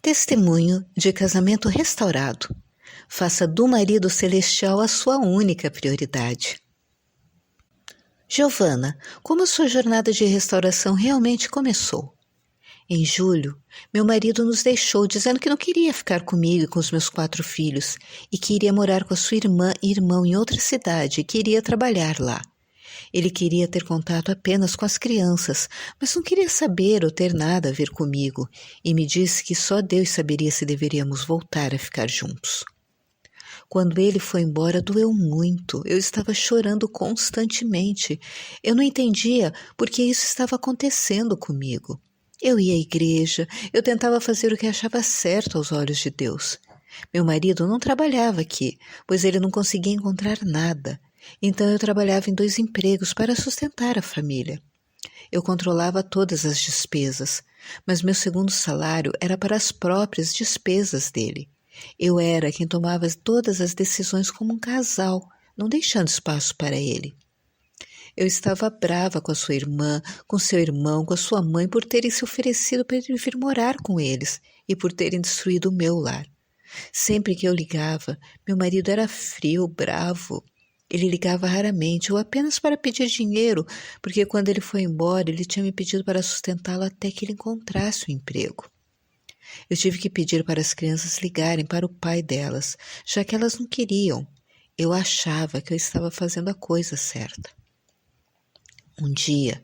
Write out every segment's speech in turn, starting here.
Testemunho de casamento restaurado. Faça do marido celestial a sua única prioridade. Giovana, como a sua jornada de restauração realmente começou? Em julho, meu marido nos deixou dizendo que não queria ficar comigo e com os meus 4 filhos e que iria morar com a sua irmã e irmão em outra cidade e que iria trabalhar lá. Ele queria ter contato apenas com as crianças, mas não queria saber ou ter nada a ver comigo, e me disse que só Deus saberia se deveríamos voltar a ficar juntos. Quando ele foi embora, doeu muito. Eu estava chorando constantemente. Eu não entendia por que isso estava acontecendo comigo. Eu ia à igreja, eu tentava fazer o que achava certo aos olhos de Deus. Meu marido não trabalhava aqui, pois ele não conseguia encontrar nada. Então eu trabalhava em 2 empregos para sustentar a família. Eu controlava todas as despesas, mas meu segundo salário era para as próprias despesas dele. Eu era quem tomava todas as decisões como um casal, não deixando espaço para ele. Eu estava brava com a sua irmã, com seu irmão, com a sua mãe por terem se oferecido para ele vir morar com eles e por terem destruído o meu lar. Sempre que eu ligava, meu marido era frio, bravo. Ele ligava raramente ou apenas para pedir dinheiro, porque quando ele foi embora, ele tinha me pedido para sustentá-lo até que ele encontrasse um emprego. Eu tive que pedir para as crianças ligarem para o pai delas, já que elas não queriam. Eu achava que eu estava fazendo a coisa certa. Um dia,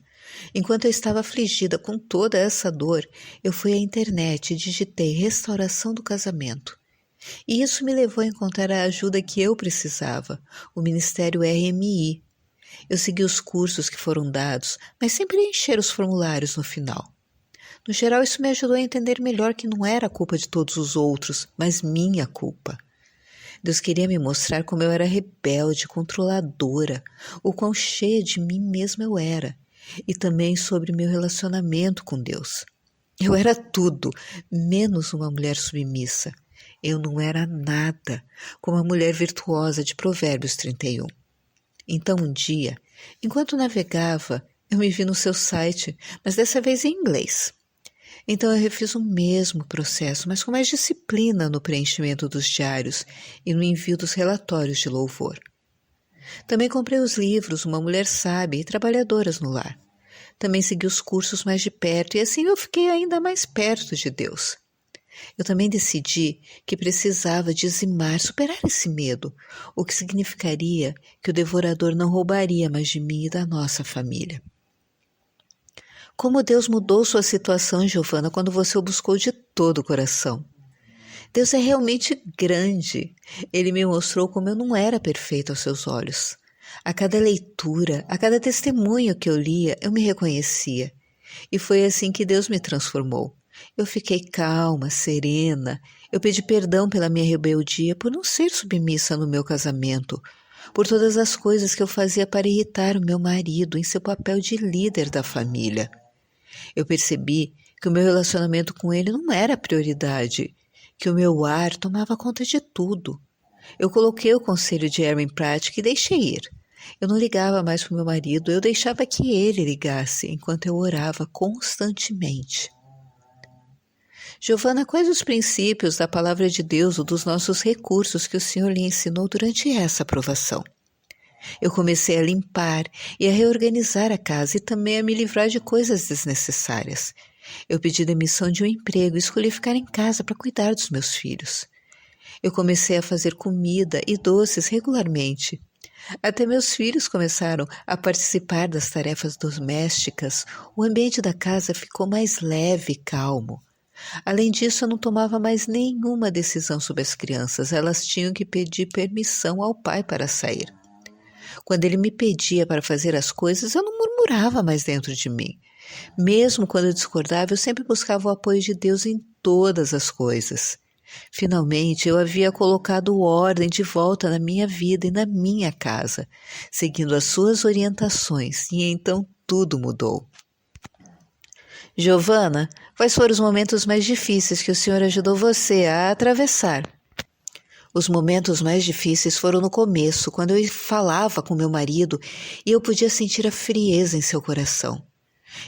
enquanto eu estava afligida com toda essa dor, eu fui à internet e digitei restauração do casamento. E isso me levou a encontrar a ajuda que eu precisava, o Ministério RMI. Eu segui os cursos que foram dados, mas sempre encher os formulários no final. No geral, isso me ajudou a entender melhor que não era a culpa de todos os outros, mas minha culpa. Deus queria me mostrar como eu era rebelde, controladora, o quão cheia de mim mesma eu era, e também sobre meu relacionamento com Deus. Eu era tudo, menos uma mulher submissa. Eu não era nada, como a mulher virtuosa de Provérbios 31. Então, um dia, enquanto navegava, eu me vi no seu site, mas dessa vez em inglês. Então eu refiz o mesmo processo, mas com mais disciplina no preenchimento dos diários e no envio dos relatórios de louvor. Também comprei os livros Uma Mulher Sábia e Trabalhadoras no Lar. Também segui os cursos mais de perto e assim eu fiquei ainda mais perto de Deus. Eu também decidi que precisava dizimar, superar esse medo, o que significaria que o devorador não roubaria mais de mim e da nossa família. Como Deus mudou sua situação, Giovana, quando você o buscou de todo o coração. Deus é realmente grande. Ele me mostrou como eu não era perfeita aos seus olhos. A cada leitura, a cada testemunho que eu lia, eu me reconhecia. E foi assim que Deus me transformou. Eu fiquei calma, serena. Eu pedi perdão pela minha rebeldia, por não ser submissa no meu casamento, por todas as coisas que eu fazia para irritar o meu marido em seu papel de líder da família. Eu percebi que o meu relacionamento com ele não era prioridade, que o meu ar tomava conta de tudo. Eu coloquei o conselho de Aaron em prática e deixei ir. Eu não ligava mais para o meu marido, eu deixava que ele ligasse enquanto eu orava constantemente. Giovana, quais os princípios da palavra de Deus ou dos nossos recursos que o Senhor lhe ensinou durante essa provação? Eu comecei a limpar e a reorganizar a casa e também a me livrar de coisas desnecessárias. Eu pedi demissão de um emprego e escolhi ficar em casa para cuidar dos meus filhos. Eu comecei a fazer comida e doces regularmente. Até meus filhos começaram a participar das tarefas domésticas. O ambiente da casa ficou mais leve e calmo. Além disso, eu não tomava mais nenhuma decisão sobre as crianças. Elas tinham que pedir permissão ao pai para sair. Quando ele me pedia para fazer as coisas, eu não murmurava mais dentro de mim. Mesmo quando eu discordava, eu sempre buscava o apoio de Deus em todas as coisas. Finalmente, eu havia colocado ordem de volta na minha vida e na minha casa, seguindo as suas orientações, e então tudo mudou. Giovana, quais foram os momentos mais difíceis que o Senhor ajudou você a atravessar? Os momentos mais difíceis foram no começo, quando eu falava com meu marido e eu podia sentir a frieza em seu coração.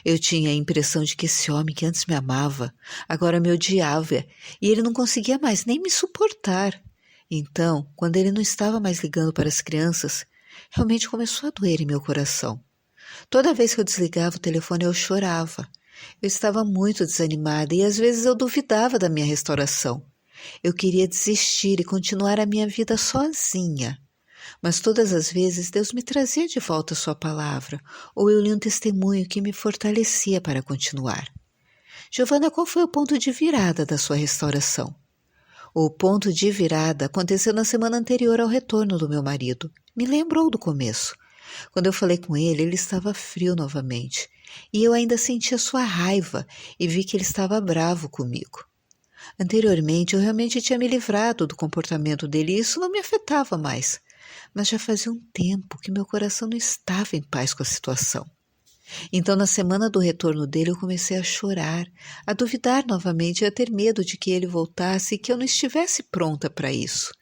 Eu tinha a impressão de que esse homem que antes me amava, agora me odiava, e ele não conseguia mais nem me suportar. Então, quando ele não estava mais ligando para as crianças, realmente começou a doer em meu coração. Toda vez que eu desligava o telefone, eu chorava. Eu estava muito desanimada e às vezes eu duvidava da minha restauração. Eu queria desistir e continuar a minha vida sozinha. Mas todas as vezes Deus me trazia de volta a sua palavra, ou eu li um testemunho que me fortalecia para continuar. Giovana, qual foi o ponto de virada da sua restauração? O ponto de virada aconteceu na semana anterior ao retorno do meu marido. Me lembrou do começo. Quando eu falei com ele, ele estava frio novamente. E eu ainda sentia sua raiva e vi que ele estava bravo comigo. Anteriormente, eu realmente tinha me livrado do comportamento dele e isso não me afetava mais. Mas já fazia um tempo que meu coração não estava em paz com a situação. Então, na semana do retorno dele, eu comecei a chorar, a duvidar novamente e a ter medo de que ele voltasse e que eu não estivesse pronta para isso.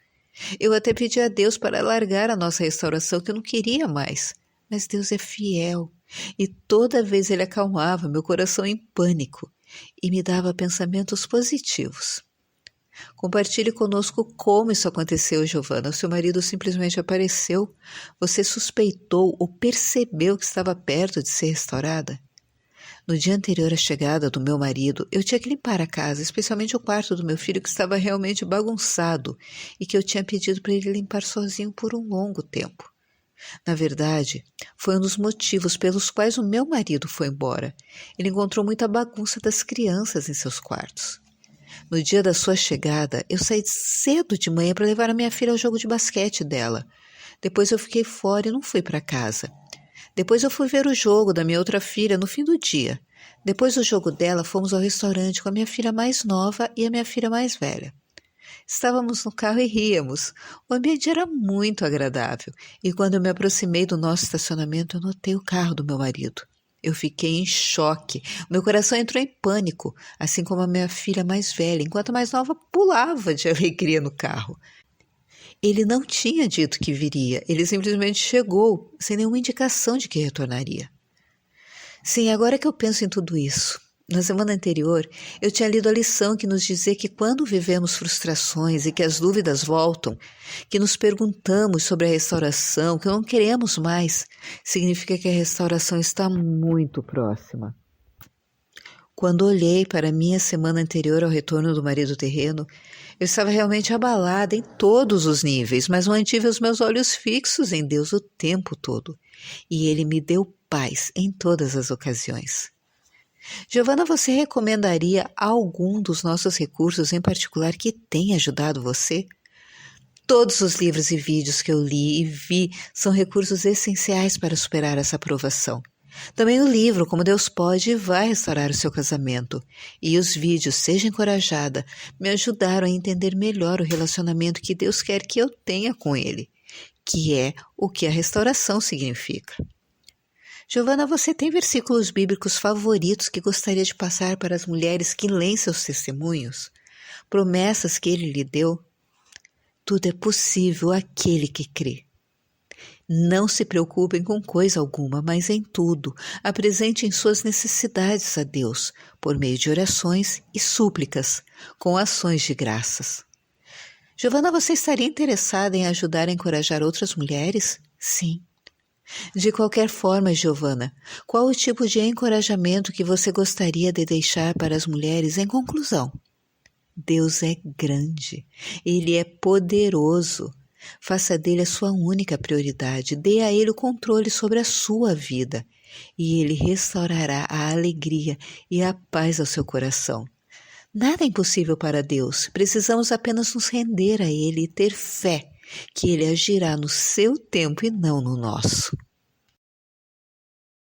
Eu até pedi a Deus para largar a nossa restauração, que eu não queria mais. Mas Deus é fiel e toda vez ele acalmava meu coração em pânico e me dava pensamentos positivos. Compartilhe conosco como isso aconteceu, Giovana. O seu marido simplesmente apareceu? Você suspeitou ou percebeu que estava perto de ser restaurada? No dia anterior à chegada do meu marido, eu tinha que limpar a casa, especialmente o quarto do meu filho que estava realmente bagunçado e que eu tinha pedido para ele limpar sozinho por um longo tempo. Na verdade, foi um dos motivos pelos quais o meu marido foi embora. Ele encontrou muita bagunça das crianças em seus quartos. No dia da sua chegada, eu saí cedo de manhã para levar a minha filha ao jogo de basquete dela. Depois eu fiquei fora e não fui para casa. Depois eu fui ver o jogo da minha outra filha no fim do dia. Depois do jogo dela, fomos ao restaurante com a minha filha mais nova e a minha filha mais velha. Estávamos no carro e ríamos. O ambiente era muito agradável. E quando eu me aproximei do nosso estacionamento, eu notei o carro do meu marido. Eu fiquei em choque. Meu coração entrou em pânico, assim como a minha filha mais velha, enquanto a mais nova pulava de alegria no carro. Ele não tinha dito que viria, ele simplesmente chegou, sem nenhuma indicação de que retornaria. Sim, agora que eu penso em tudo isso, na semana anterior, eu tinha lido a lição que nos dizia que quando vivemos frustrações e que as dúvidas voltam, que nos perguntamos sobre a restauração, que não queremos mais, significa que a restauração está muito próxima. Quando olhei para a minha semana anterior ao retorno do marido terreno, eu estava realmente abalada em todos os níveis, mas mantive os meus olhos fixos em Deus o tempo todo. E Ele me deu paz em todas as ocasiões. Giovana, você recomendaria algum dos nossos recursos em particular que tenha ajudado você? Todos os livros e vídeos que eu li e vi são recursos essenciais para superar essa provação. Também o livro Como Deus Pode e Vai Restaurar o Seu Casamento e os vídeos Seja Encorajada me ajudaram a entender melhor o relacionamento que Deus quer que eu tenha com Ele, que é o que a restauração significa. Giovana, você tem versículos bíblicos favoritos que gostaria de passar para as mulheres que leem seus testemunhos? Promessas que Ele lhe deu? Tudo é possível àquele que crê. Não se preocupem com coisa alguma, mas em tudo, apresentem suas necessidades a Deus, por meio de orações e súplicas, com ações de graças. Giovana, você estaria interessada em ajudar a encorajar outras mulheres? Sim. De qualquer forma, Giovana, qual o tipo de encorajamento que você gostaria de deixar para as mulheres em conclusão? Deus é grande, Ele é poderoso. Faça dele a sua única prioridade, dê a ele o controle sobre a sua vida e ele restaurará a alegria e a paz ao seu coração. Nada é impossível para Deus, precisamos apenas nos render a Ele e ter fé que Ele agirá no seu tempo e não no nosso.